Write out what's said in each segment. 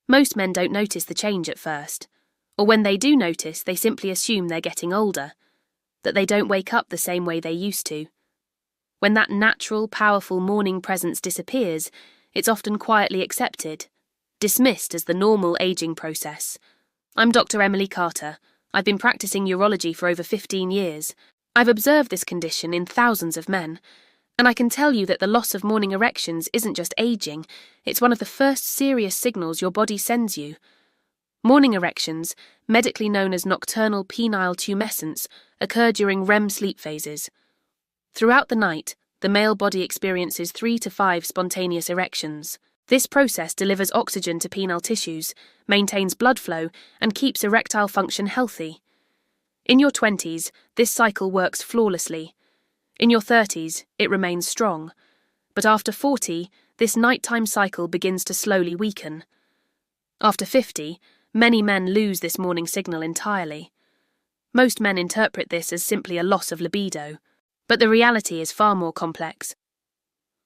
Most men don't notice the change at first, or when they do notice, they simply assume they're getting older, that they don't wake up the same way they used to. When that natural, powerful morning presence disappears, it's often quietly accepted, dismissed as the normal aging process. I'm Dr. Emily Carter. I've been practicing urology for over 15 years. I've observed this condition in thousands of men, and I can tell you that the loss of morning erections isn't just aging, it's one of the first serious signals your body sends you. Morning erections, medically known as nocturnal penile tumescence, occur during REM sleep phases. Throughout the night, the male body experiences 3 to 5 spontaneous erections. This process delivers oxygen to penile tissues, maintains blood flow, and keeps erectile function healthy. In your 20s, this cycle works flawlessly. In your 30s, it remains strong. But after 40, this nighttime cycle begins to slowly weaken. After 50, many men lose this morning signal entirely. Most men interpret this as simply a loss of libido, but the reality is far more complex.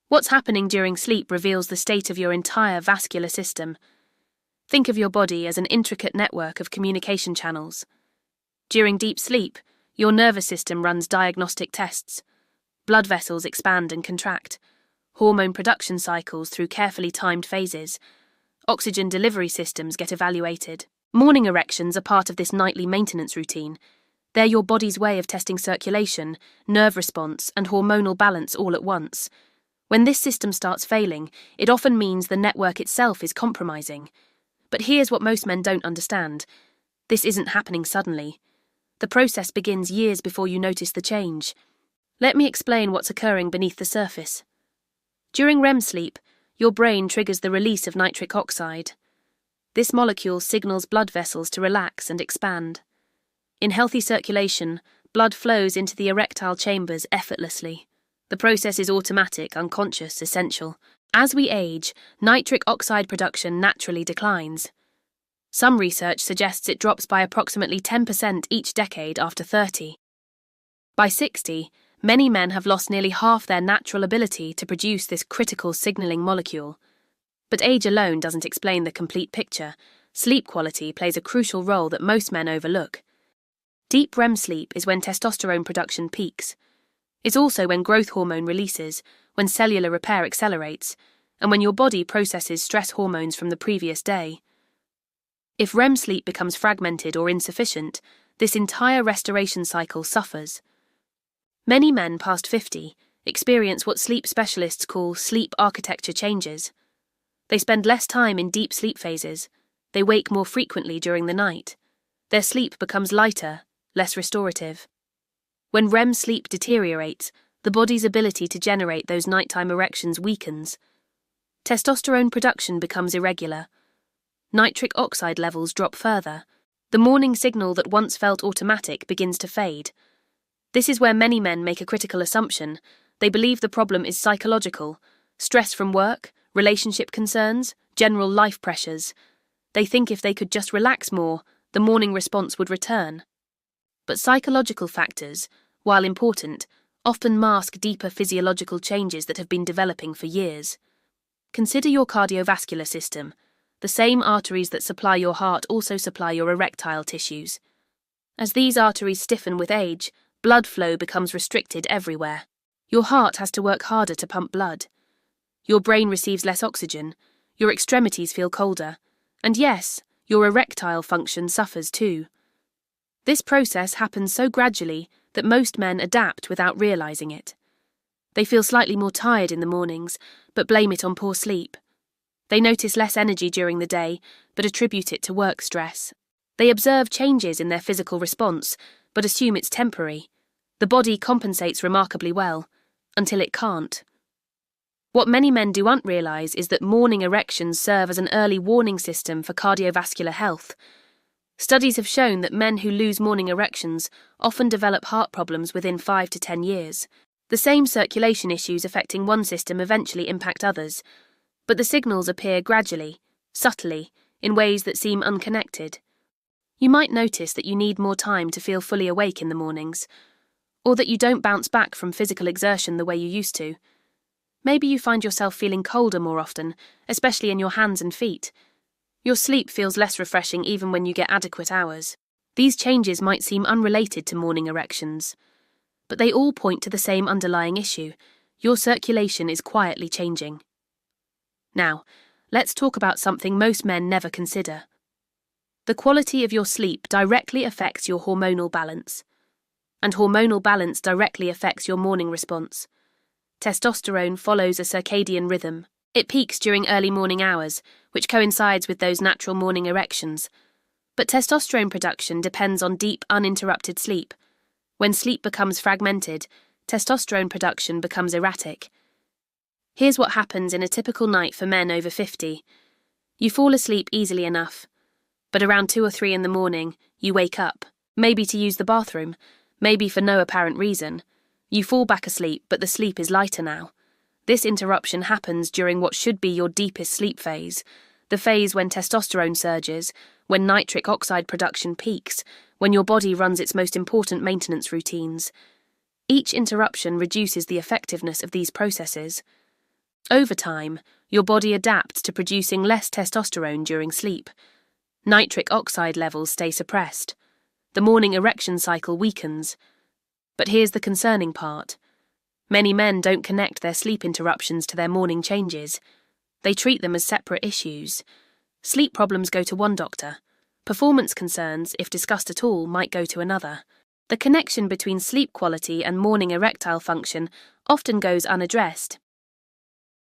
What's happening during sleep reveals the state of your entire vascular system. Think of your body as an intricate network of communication channels. During deep sleep, your nervous system runs diagnostic tests. Blood vessels expand and contract. Hormone production cycles through carefully timed phases. Oxygen delivery systems get evaluated. Morning erections are part of this nightly maintenance routine. They're your body's way of testing circulation, nerve response, and hormonal balance all at once. When this system starts failing, it often means the network itself is compromising. But here's what most men don't understand. This isn't happening suddenly. The process begins years before you notice the change. Let me explain what's occurring beneath the surface. During REM sleep, your brain triggers the release of nitric oxide. This molecule signals blood vessels to relax and expand. In healthy circulation, blood flows into the erectile chambers effortlessly. The process is automatic, unconscious, essential. As we age, nitric oxide production naturally declines. Some research suggests it drops by approximately 10% each decade after 30. By 60, many men have lost nearly half their natural ability to produce this critical signaling molecule. But age alone doesn't explain the complete picture. Sleep quality plays a crucial role that most men overlook. Deep REM sleep is when testosterone production peaks. It's also when growth hormone releases, when cellular repair accelerates, and when your body processes stress hormones from the previous day. If REM sleep becomes fragmented or insufficient, this entire restoration cycle suffers. Many men past 50 experience what sleep specialists call sleep architecture changes. They spend less time in deep sleep phases. They wake more frequently during the night. Their sleep becomes lighter, less restorative. When REM sleep deteriorates, the body's ability to generate those nighttime erections weakens. Testosterone production becomes irregular. Nitric oxide levels drop further. The morning signal that once felt automatic begins to fade. This is where many men make a critical assumption. They believe the problem is psychological, stress from work, relationship concerns, general life pressures. They think if they could just relax more, the morning response would return. But psychological factors, while important, often mask deeper physiological changes that have been developing for years. Consider your cardiovascular system. The same arteries that supply your heart also supply your erectile tissues. As these arteries stiffen with age, blood flow becomes restricted everywhere. Your heart has to work harder to pump blood. Your brain receives less oxygen, your extremities feel colder, and yes, your erectile function suffers too. This process happens so gradually that most men adapt without realizing it. They feel slightly more tired in the mornings, but blame it on poor sleep. They notice less energy during the day, but attribute it to work stress. They observe changes in their physical response, but assume it's temporary. The body compensates remarkably well, until it can't. What many men don't realize is that morning erections serve as an early warning system for cardiovascular health. Studies have shown that men who lose morning erections often develop heart problems within 5 to 10 years. The same circulation issues affecting one system eventually impact others, but the signals appear gradually, subtly, in ways that seem unconnected. You might notice that you need more time to feel fully awake in the mornings, or that you don't bounce back from physical exertion the way you used to. Maybe you find yourself feeling colder more often, especially in your hands and feet. Your sleep feels less refreshing even when you get adequate hours. These changes might seem unrelated to morning erections, but they all point to the same underlying issue. Your circulation is quietly changing. Now, let's talk about something most men never consider. The quality of your sleep directly affects your hormonal balance, and hormonal balance directly affects your morning response. Testosterone follows a circadian rhythm. It peaks during early morning hours, which coincides with those natural morning erections. But testosterone production depends on deep, uninterrupted sleep. When sleep becomes fragmented, testosterone production becomes erratic. Here's what happens in a typical night for men over 50. You fall asleep easily enough, but around 2 or 3 in the morning, you wake up, maybe to use the bathroom, maybe for no apparent reason. You fall back asleep, but the sleep is lighter now. This interruption happens during what should be your deepest sleep phase, the phase when testosterone surges, when nitric oxide production peaks, when your body runs its most important maintenance routines. Each interruption reduces the effectiveness of these processes. Over time, your body adapts to producing less testosterone during sleep. Nitric oxide levels stay suppressed. The morning erection cycle weakens. But here's the concerning part. Many men don't connect their sleep interruptions to their morning changes. They treat them as separate issues. Sleep problems go to one doctor. Performance concerns, if discussed at all, might go to another. The connection between sleep quality and morning erectile function often goes unaddressed.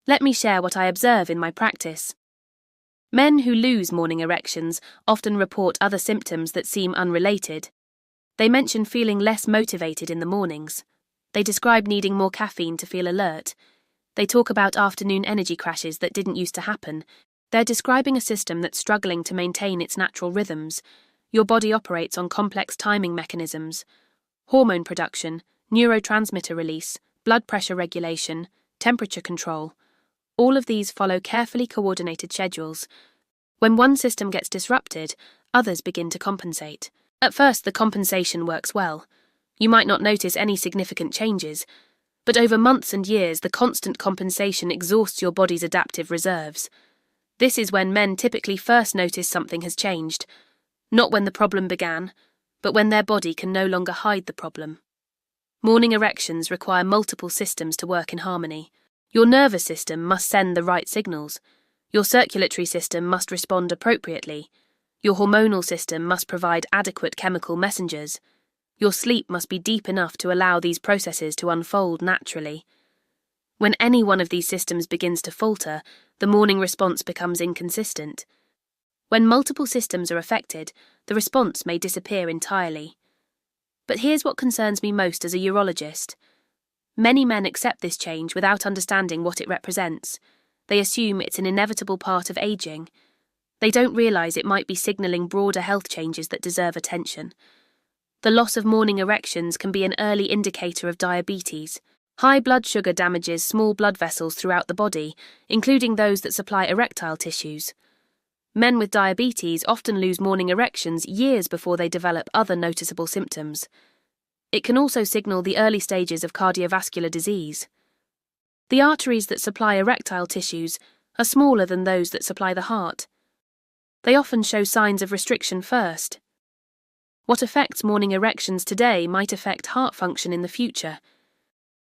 Let me share what I observe in my practice. Men who lose morning erections often report other symptoms that seem unrelated. They mention feeling less motivated in the mornings. They describe needing more caffeine to feel alert. They talk about afternoon energy crashes that didn't used to happen. They're describing a system that's struggling to maintain its natural rhythms. Your body operates on complex timing mechanisms. Hormone production, neurotransmitter release, blood pressure regulation, temperature control. All of these follow carefully coordinated schedules. When one system gets disrupted, others begin to compensate. At first, the compensation works well. You might not notice any significant changes, but over months and years, the constant compensation exhausts your body's adaptive reserves. This is when men typically first notice something has changed, not when the problem began, but when their body can no longer hide the problem. Morning erections require multiple systems to work in harmony. Your nervous system must send the right signals. Your circulatory system must respond appropriately. Your hormonal system must provide adequate chemical messengers. Your sleep must be deep enough to allow these processes to unfold naturally. When any one of these systems begins to falter, the morning response becomes inconsistent. When multiple systems are affected, the response may disappear entirely. But here's what concerns me most as a urologist. Many men accept this change without understanding what it represents. They assume it's an inevitable part of aging. They don't realize it might be signaling broader health changes that deserve attention. The loss of morning erections can be an early indicator of diabetes. High blood sugar damages small blood vessels throughout the body, including those that supply erectile tissues. Men with diabetes often lose morning erections years before they develop other noticeable symptoms. It can also signal the early stages of cardiovascular disease. The arteries that supply erectile tissues are smaller than those that supply the heart. They often show signs of restriction first. What affects morning erections today might affect heart function in the future.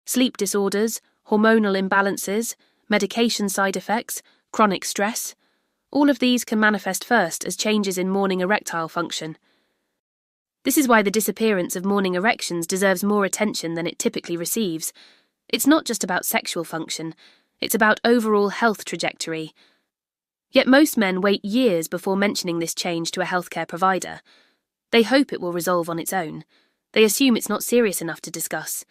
Sleep disorders, hormonal imbalances, medication side effects, chronic stress, all of these can manifest first as changes in morning erectile function. This is why the disappearance of morning erections deserves more attention than it typically receives. It's not just about sexual function, it's about overall health trajectory. Yet most men wait years before mentioning this change to a healthcare provider. They hope it will resolve on its own. They assume it's not serious enough to discuss.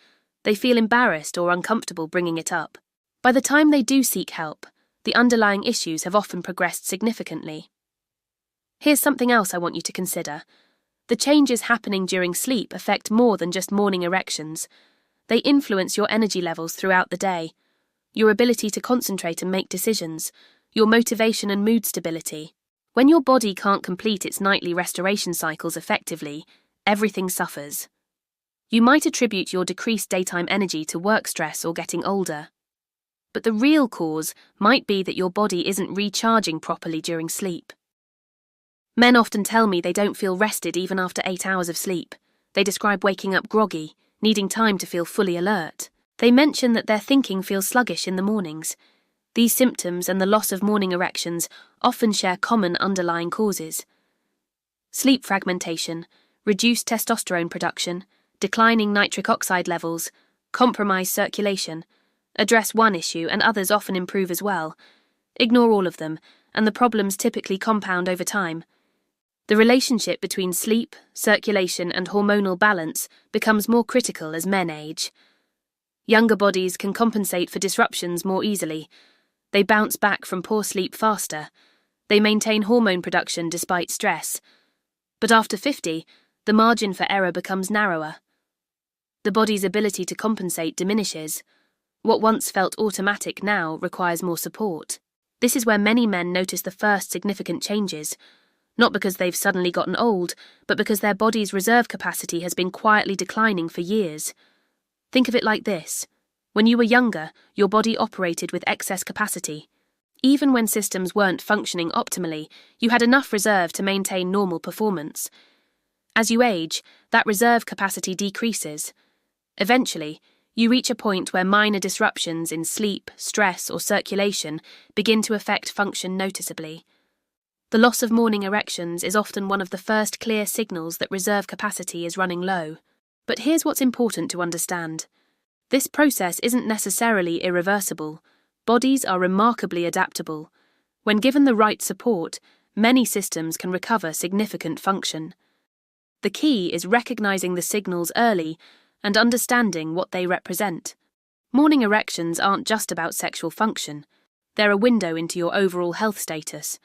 They feel embarrassed or uncomfortable bringing it up. By the time they do seek help, the underlying issues have often progressed significantly. Here's something else I want you to consider. The changes happening during sleep affect more than just morning erections. They influence your energy levels throughout the day, your ability to concentrate and make decisions, your motivation and mood stability. When your body can't complete its nightly restoration cycles effectively, everything suffers. You might attribute your decreased daytime energy to work stress or getting older. But the real cause might be that your body isn't recharging properly during sleep. Men often tell me they don't feel rested even after 8 hours of sleep. They describe waking up groggy, needing time to feel fully alert. They mention that their thinking feels sluggish in the mornings. These symptoms and the loss of morning erections often share common underlying causes. Sleep fragmentation, reduced testosterone production, declining nitric oxide levels, compromised circulation. Address one issue and others often improve as well. Ignore all of them, and the problems typically compound over time. The relationship between sleep, circulation, and hormonal balance becomes more critical as men age. Younger bodies can compensate for disruptions more easily. They bounce back from poor sleep faster. They maintain hormone production despite stress. But after 50, the margin for error becomes narrower. The body's ability to compensate diminishes. What once felt automatic now requires more support. This is where many men notice the first significant changes, not because they've suddenly gotten old, but because their body's reserve capacity has been quietly declining for years. Think of it like this. When you were younger, your body operated with excess capacity. Even when systems weren't functioning optimally, you had enough reserve to maintain normal performance. As you age, that reserve capacity decreases. Eventually, you reach a point where minor disruptions in sleep, stress, or circulation begin to affect function noticeably. The loss of morning erections is often one of the first clear signals that reserve capacity is running low. But here's what's important to understand. This process isn't necessarily irreversible. Bodies are remarkably adaptable. When given the right support, many systems can recover significant function. The key is recognizing the signals early and understanding what they represent. Morning erections aren't just about sexual function. They're a window into your overall health status.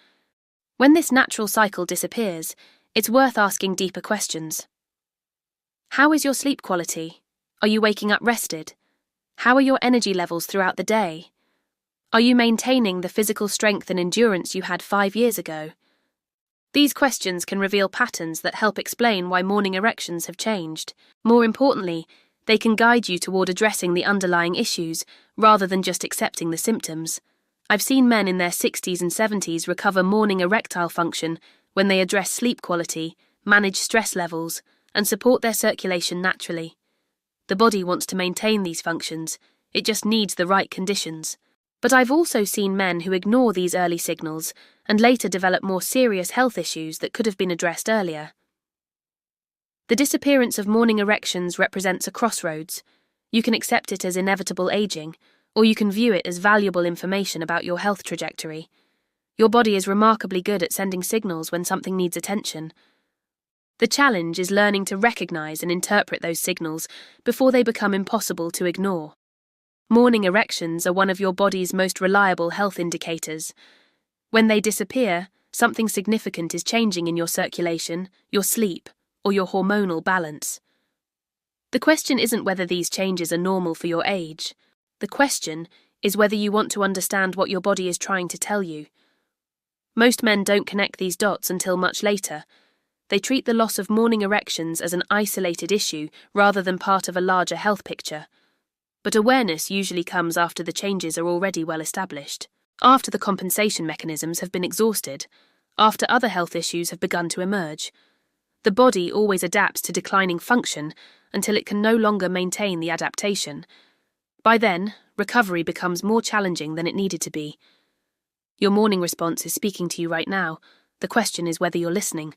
When this natural cycle disappears, it's worth asking deeper questions. How is your sleep quality? Are you waking up rested? How are your energy levels throughout the day? Are you maintaining the physical strength and endurance you had 5 years ago? These questions can reveal patterns that help explain why morning erections have changed. More importantly, they can guide you toward addressing the underlying issues rather than just accepting the symptoms. I've seen men in their 60s and 70s recover morning erectile function when they address sleep quality, manage stress levels, and support their circulation naturally. The body wants to maintain these functions, it just needs the right conditions. But I've also seen men who ignore these early signals and later develop more serious health issues that could have been addressed earlier. The disappearance of morning erections represents a crossroads. You can accept it as inevitable aging, or you can view it as valuable information about your health trajectory. Your body is remarkably good at sending signals when something needs attention. The challenge is learning to recognize and interpret those signals before they become impossible to ignore. Morning erections are one of your body's most reliable health indicators. When they disappear, something significant is changing in your circulation, your sleep, or your hormonal balance. The question isn't whether these changes are normal for your age. The question is whether you want to understand what your body is trying to tell you. Most men don't connect these dots until much later. They treat the loss of morning erections as an isolated issue rather than part of a larger health picture. But awareness usually comes after the changes are already well established, after the compensation mechanisms have been exhausted, after other health issues have begun to emerge. The body always adapts to declining function until it can no longer maintain the adaptation. By then, recovery becomes more challenging than it needed to be. Your morning response is speaking to you right now. The question is whether you're listening.